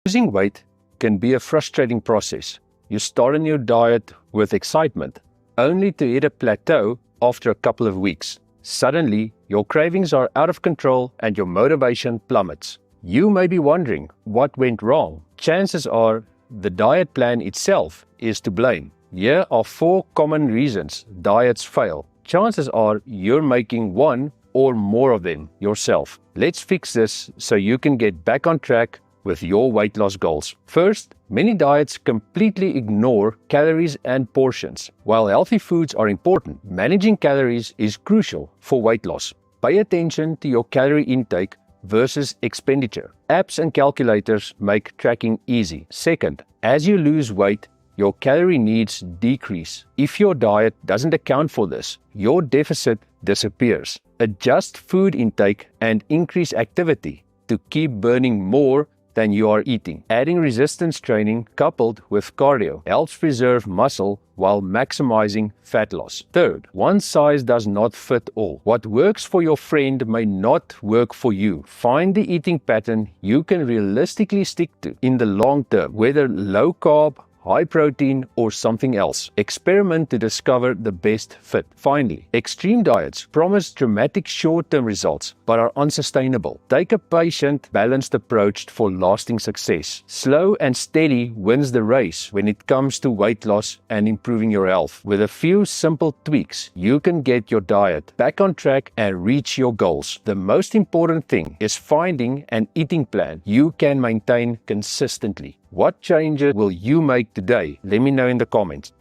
Losing weight can be a frustrating process. You start a new diet with excitement, only to hit a plateau after a couple of weeks. Suddenly, your cravings are out of control and your motivation plummets. You may be wondering what went wrong. Chances are the diet plan itself is to blame. Here are 4 common reasons diets fail. Chances are you're making one or more of them yourself. Let's fix this so you can get back on track with your weight loss goals. First, many diets completely ignore calories and portions. While healthy foods are important, managing calories is crucial for weight loss. Pay attention to your calorie intake versus expenditure. Apps and calculators make tracking easy. Second, as you lose weight, your calorie needs decrease. If your diet doesn't account for this, your deficit disappears. Adjust food intake and increase activity to keep burning more than you are eating. Adding resistance training coupled with cardio helps preserve muscle while maximizing fat loss. Third, one size does not fit all. What works for your friend may not work for you. Find the eating pattern you can realistically stick to in the long term, whether low carb, high protein, or something else. Experiment to discover the best fit. Finally, extreme diets promise dramatic short-term results but are unsustainable. Take a patient, balanced approach for lasting success. Slow and steady wins the race when it comes to weight loss and improving your health. With a few simple tweaks, you can get your diet back on track and reach your goals. The most important thing is finding an eating plan you can maintain consistently. What changes will you make today? Let me know in the comments.